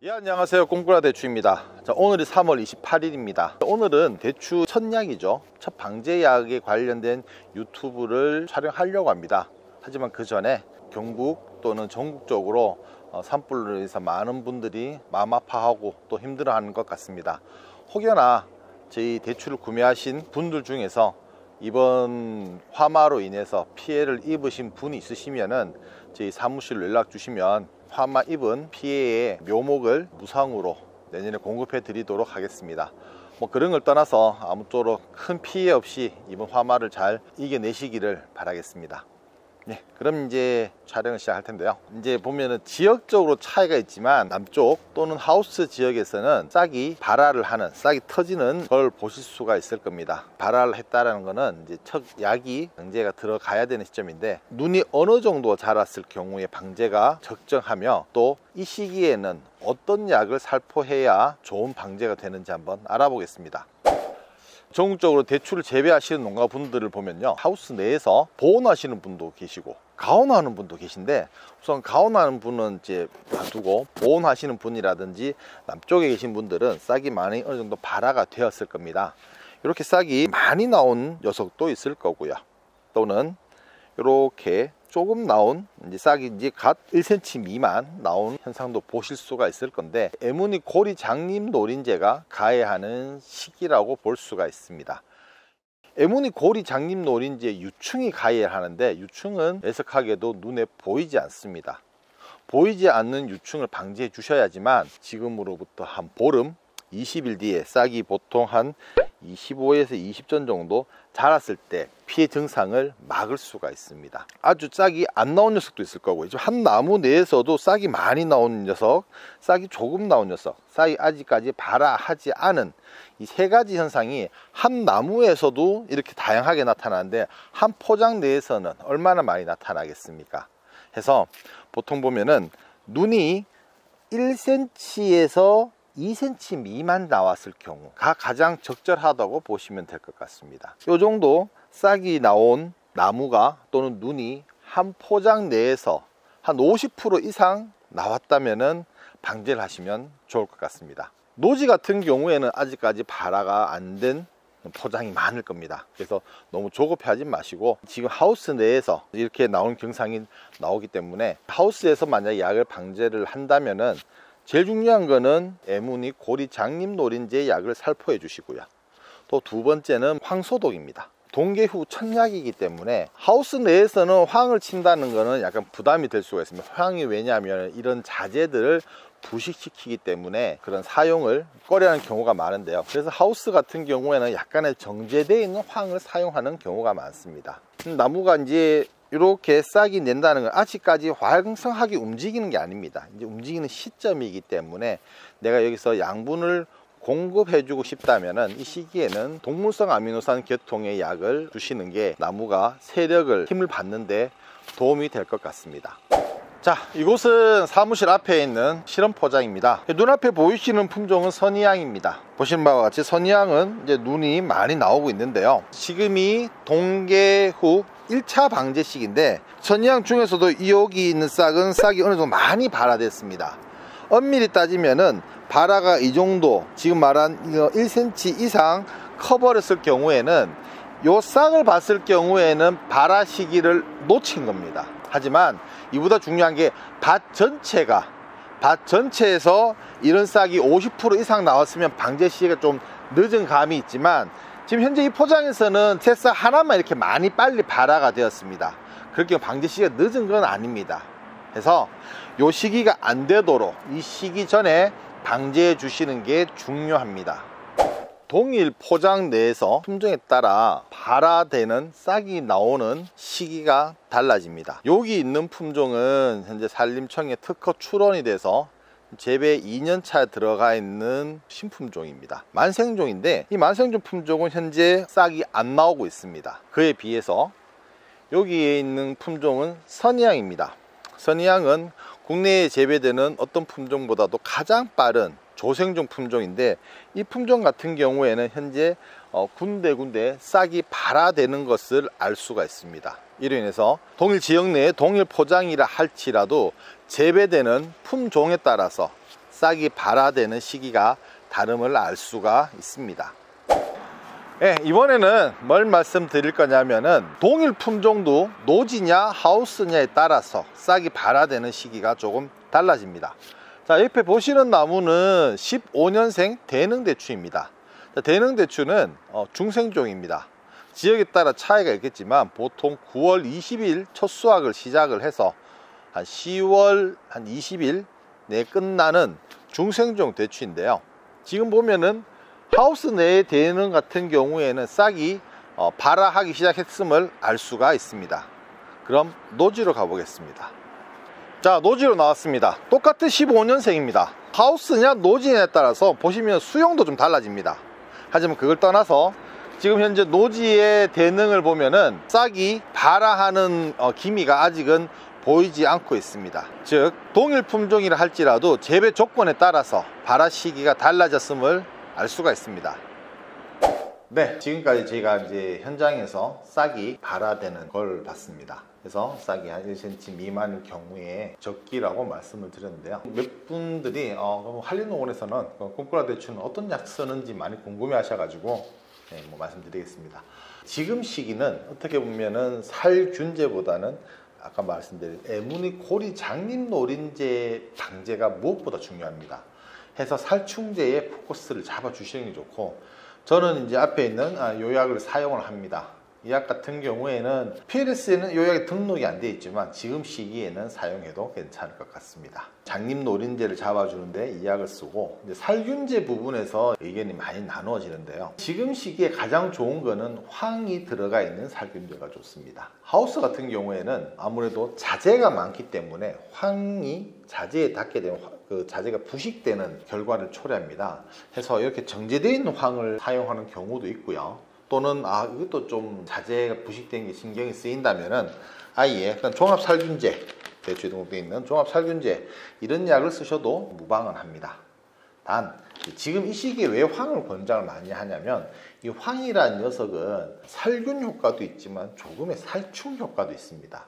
예, 안녕하세요. 꿈꾸라 대추입니다. 자, 오늘이 3월 28일입니다. 오늘은 대추 첫 약이죠. 첫 방제약에 관련된 유튜브를 촬영하려고 합니다. 하지만 그 전에 경북 또는 전국적으로 산불로 인해서 많은 분들이 마음 아파하고 또 힘들어하는 것 같습니다. 혹여나 저희 대추를 구매하신 분들 중에서 이번 화마로 인해서 피해를 입으신 분이 있으시면은 저희 사무실로 연락 주시면 화마 입은 피해의 묘목을 무상으로 내년에 공급해 드리도록 하겠습니다. 뭐 그런 걸 떠나서 아무쪼록 큰 피해 없이 이번 화마를 잘 이겨내시기를 바라겠습니다. 네, 그럼 이제 촬영을 시작할 텐데요. 이제 보면은 지역적으로 차이가 있지만 남쪽 또는 하우스 지역에서는 싹이 발화를 하는, 싹이 터지는 걸 보실 수가 있을 겁니다. 발화를 했다라는 거는 이제 첫 약이 방제가 들어가야 되는 시점인데, 눈이 어느 정도 자랐을 경우에 방제가 적정하며 또 이 시기에는 어떤 약을 살포해야 좋은 방제가 되는지 한번 알아보겠습니다. 전국적으로 대추를 재배하시는 농가분들을 보면요, 하우스 내에서 보온하시는 분도 계시고 가온하는 분도 계신데, 우선 가온하는 분은 이제 놔두고 보온하시는 분이라든지 남쪽에 계신 분들은 싹이 많이 어느 정도 발화가 되었을 겁니다. 이렇게 싹이 많이 나온 녀석도 있을 거고요, 또는 이렇게 조금 나온 이제 싹이 이제 갓 1cm 미만 나온 현상도 보실 수가 있을 건데, 애무늬 고리 장립 노린재가 가해하는 시기라고 볼 수가 있습니다. 애무늬 고리 장립 노린재 유충이 가해하는데, 유충은 애석하게도 눈에 보이지 않습니다. 보이지 않는 유충을 방지해 주셔야지만 지금으로부터 한 보름 20일 뒤에 싹이 보통 한 25에서 20전 정도 자랐을 때 피해 증상을 막을 수가 있습니다. 아주 싹이 안 나온 녀석도 있을 거고, 한 나무 내에서도 싹이 많이 나온 녀석, 싹이 조금 나온 녀석, 싹이 아직까지 발화하지 않은 이 세 가지 현상이 한 나무에서도 이렇게 다양하게 나타나는데, 한 포장 내에서는 얼마나 많이 나타나겠습니까? 해서 보통 보면은 눈이 1cm에서 2cm 미만 나왔을 경우가 가장 적절하다고 보시면 될 것 같습니다. 이 정도 싹이 나온 나무가 또는 눈이 한 포장 내에서 한 50% 이상 나왔다면 방제를 하시면 좋을 것 같습니다. 노지 같은 경우에는 아직까지 발화가 안 된 포장이 많을 겁니다. 그래서 너무 조급해하지 마시고, 지금 하우스 내에서 이렇게 나온 경상이 나오기 때문에 하우스에서 만약에 약을 방제를 한다면은 제일 중요한 거는 애무늬 고리 장립 노린재 약을 살포해 주시고요. 또 두 번째는 황소독입니다. 동계 후 첫 약이기 때문에 하우스 내에서는 황을 친다는 거는 약간 부담이 될 수가 있습니다. 황이 왜냐하면 이런 자재들을 부식시키기 때문에 그런 사용을 꺼려하는 경우가 많은데요. 그래서 하우스 같은 경우에는 약간의 정제되어 있는 황을 사용하는 경우가 많습니다. 나무가 이제 이렇게 싹이 낸다는 건 아직까지 활성하게 움직이는 게 아닙니다. 이제 움직이는 시점이기 때문에 내가 여기서 양분을 공급해 주고 싶다면은 이 시기에는 동물성 아미노산 계통의 약을 주시는 게 나무가 세력을, 힘을 받는데 도움이 될 것 같습니다. 자, 이곳은 사무실 앞에 있는 실험 포장입니다. 눈앞에 보이시는 품종은 선의향입니다. 보시는 바와 같이 선의향은 이제 눈이 많이 나오고 있는데요, 지금이 동계 후 1차 방제 시기인데, 선의향 중에서도 여기 있는 싹은 싹이 어느 정도 많이 발화됐습니다. 엄밀히 따지면은 발화가 이 정도, 지금 말한 1cm 이상 커버렸을 경우에는, 요 싹을 봤을 경우에는 발화 시기를 놓친 겁니다. 하지만 이보다 중요한 게 밭 전체에서 이런 싹이 50% 이상 나왔으면 방제 시기가 좀 늦은 감이 있지만, 지금 현재 이 포장에서는 새싹 하나만 이렇게 많이 빨리 발화가 되었습니다. 그렇게 방제 시기가 늦은 건 아닙니다. 그래서 이 시기가 안 되도록 이 시기 전에 방제해 주시는 게 중요합니다. 동일 포장 내에서 품종에 따라 발화되는 싹이 나오는 시기가 달라집니다. 여기 있는 품종은 현재 산림청에 특허 출원이 돼서 재배 2년차에 들어가 있는 신품종입니다. 만생종인데, 이 만생종 품종은 현재 싹이 안 나오고 있습니다. 그에 비해서 여기에 있는 품종은 선의향입니다. 선의향은 국내에 재배되는 어떤 품종보다도 가장 빠른 조생종 품종인데, 이 품종 같은 경우에는 현재 군데군데 싹이 발화되는 것을 알 수가 있습니다. 이로 인해서 동일 지역 내에 동일 포장이라 할지라도 재배되는 품종에 따라서 싹이 발화되는 시기가 다름을 알 수가 있습니다. 네, 이번에는 뭘 말씀드릴 거냐면은 동일 품종도 노지냐 하우스냐에 따라서 싹이 발화되는 시기가 조금 달라집니다. 자, 옆에 보시는 나무는 15년생 대능대추입니다. 대능대추는 중생종입니다. 지역에 따라 차이가 있겠지만 보통 9월 20일 첫 수확을 시작을 해서 한 10월 한 20일 내에 끝나는 중생종 대추인데요. 지금 보면은 하우스 내의 대능 같은 경우에는 싹이 발화하기 시작했음을 알 수가 있습니다. 그럼 노지로 가보겠습니다. 자, 노지로 나왔습니다. 똑같은 15년생입니다. 하우스냐 노지냐에 따라서 보시면 수용도 좀 달라집니다. 하지만 그걸 떠나서 지금 현재 노지의 대능을 보면은 싹이 발화하는 기미가 아직은 보이지 않고 있습니다. 즉 동일 품종이라 할지라도 재배 조건에 따라서 발화 시기가 달라졌음을 알 수가 있습니다. 네, 지금까지 저희가 이제 현장에서 싹이 발화되는 걸 봤습니다. 그래서 싹이 한 1cm 미만일 경우에 적기라고 말씀을 드렸는데요. 몇 분들이 한림농원에서는 꿈꾸라 대추는 어떤 약 쓰는지 많이 궁금해 하셔가지고 말씀드리겠습니다. 지금 시기는 어떻게 보면은 살균제보다는 아까 말씀드린 에무니 고리 장립 노린제 방제가 무엇보다 중요합니다. 해서 살충제에 포커스를 잡아 주시는 게 좋고, 저는 이제 앞에 있는 요 약을 사용을 합니다. 이 약 같은 경우에는 PLS에는 요 약이 등록이 안 되어 있지만 지금 시기에는 사용해도 괜찮을 것 같습니다. 장립 노린제를 잡아주는데 이 약을 쓰고, 이제 살균제 부분에서 의견이 많이 나누어지는데요. 지금 시기에 가장 좋은 거는 황이 들어가 있는 살균제가 좋습니다. 하우스 같은 경우에는 아무래도 자재가 많기 때문에 황이 자재에 닿게 되면 그 자재가 부식되는 결과를 초래합니다. 해서 이렇게 정제되어 있는 황을 사용하는 경우도 있고요. 또는 이것도 좀 자재가 부식된 게 신경이 쓰인다면은 아예 그냥 종합살균제, 대추에 등록되어 있는 종합살균제 이런 약을 쓰셔도 무방은 합니다. 단 지금 이 시기에 왜 황을 권장을 많이 하냐면, 이 황이라는 녀석은 살균 효과도 있지만 조금의 살충 효과도 있습니다.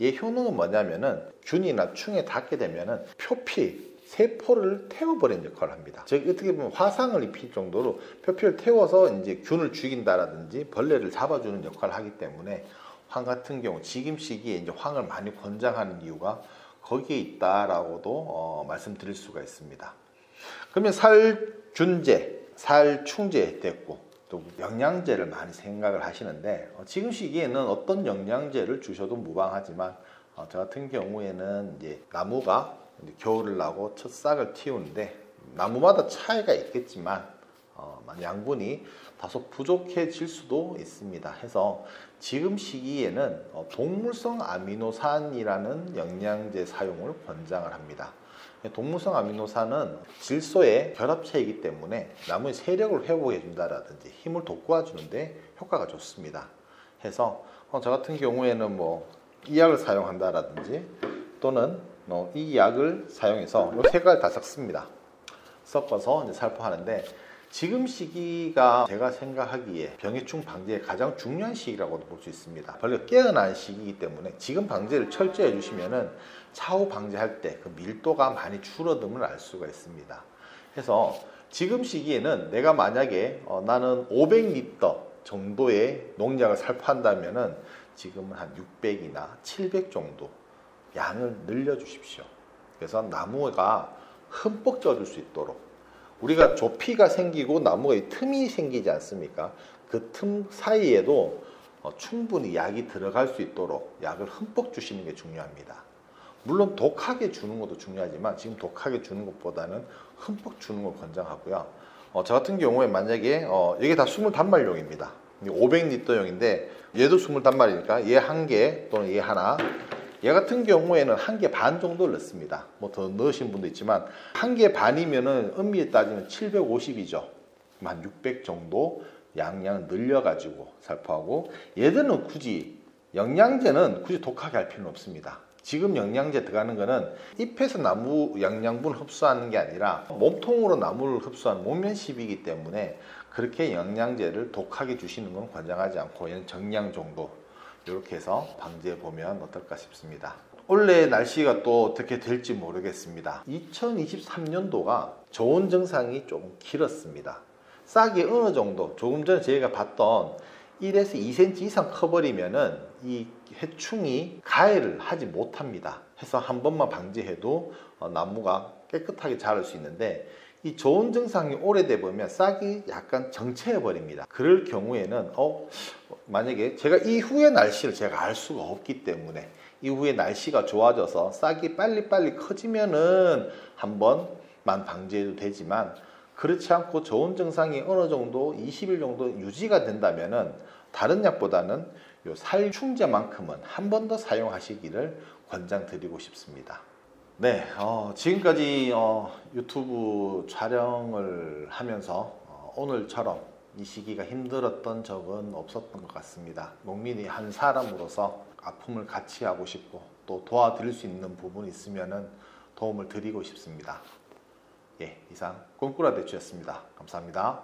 얘 효능은 뭐냐면은 균이나 충에 닿게 되면은 표피, 세포를 태워버리는 역할을 합니다. 즉 어떻게 보면 화상을 입힐 정도로 표피를 태워서 이제 균을 죽인다라든지 벌레를 잡아주는 역할을 하기 때문에 황 같은 경우 지금 시기에 이제 황을 많이 권장하는 이유가 거기에 있다라고도 말씀드릴 수가 있습니다. 그러면 살균제, 살충제 됐고 또 영양제를 많이 생각을 하시는데, 지금 시기에는 어떤 영양제를 주셔도 무방하지만 저 같은 경우에는 이제 나무가 이제 겨울을 나고 첫 싹을 틔우는데 나무마다 차이가 있겠지만 양분이 다소 부족해질 수도 있습니다. 해서 지금 시기에는 동물성 아미노산이라는 영양제 사용을 권장을 합니다. 동물성 아미노산은 질소의 결합체이기 때문에 나무의 세력을 회복해 준다라든지 힘을 돋궈 주는데 효과가 좋습니다. 해서 저 같은 경우에는 이 약을 사용한다라든지 또는 이 약을 사용해서 이 세 가지 다 섞습니다. 섞어서 이제 살포하는데, 지금 시기가 제가 생각하기에 병해충 방제에 가장 중요한 시기라고도 볼 수 있습니다. 벌레가 깨어난 시기이기 때문에 지금 방제를 철저히 해주시면은 차후 방제할 때 그 밀도가 많이 줄어듦을 알 수가 있습니다. 그래서 지금 시기에는 내가 만약에 나는 500리터 정도의 농약을 살포한다면은 지금은 한 600이나 700 정도 양을 늘려 주십시오. 그래서 나무가 흠뻑 쪄줄 수 있도록, 우리가 조피가 생기고 나무가 틈이 생기지 않습니까? 그 틈 사이에도 충분히 약이 들어갈 수 있도록 약을 흠뻑 주시는 게 중요합니다. 물론 독하게 주는 것도 중요하지만 지금 독하게 주는 것보다는 흠뻑 주는 걸 권장하고요. 저 같은 경우에 만약에 이게 다 20단말용입니다. 500리터용인데 얘도 20단말이니까 얘 한 개 또는 얘 하나, 얘 같은 경우에는 1개 반 정도를 넣습니다. 더 넣으신 분도 있지만 1개 반이면은 엄밀히 따지면 750이죠. 한 600 정도 양을 늘려가지고 살포하고, 얘들은 굳이 영양제는 굳이 독하게 할 필요는 없습니다. 지금 영양제 들어가는 거는 잎에서 나무 영양분을 흡수하는 게 아니라 몸통으로 나무를 흡수하는 목면십이기 때문에 그렇게 영양제를 독하게 주시는 건 권장하지 않고 얘는 정량 정도 이렇게 해서 방제해 보면 어떨까 싶습니다. 올해 날씨가 또 어떻게 될지 모르겠습니다. 2023년도가 저온 증상이 조금 길었습니다. 싹이 어느 정도, 조금 전에 저희가 봤던 1에서 2cm 이상 커버리면은 이 해충이 가해를 하지 못합니다. 해서 한 번만 방지해도 나무가 깨끗하게 자랄 수 있는데, 이 저온 증상이 오래돼 보면 싹이 약간 정체해 버립니다. 그럴 경우에는 만약에 제가 이후의 날씨를 제가 알 수가 없기 때문에, 이후에 날씨가 좋아져서 싹이 빨리빨리 커지면은 한 번만 방지해도 되지만, 그렇지 않고 저온 증상이 어느 정도 20일 정도 유지가 된다면은 다른 약보다는 요 살충제만큼은 한 번 더 사용하시기를 권장드리고 싶습니다. 네, 지금까지 유튜브 촬영을 하면서 오늘처럼 이 시기가 힘들었던 적은 없었던 것 같습니다. 농민이 한 사람으로서 아픔을 같이 하고 싶고, 또 도와드릴 수 있는 부분이 있으면 도움을 드리고 싶습니다. 예, 이상 꼼꾸라 대추였습니다. 감사합니다.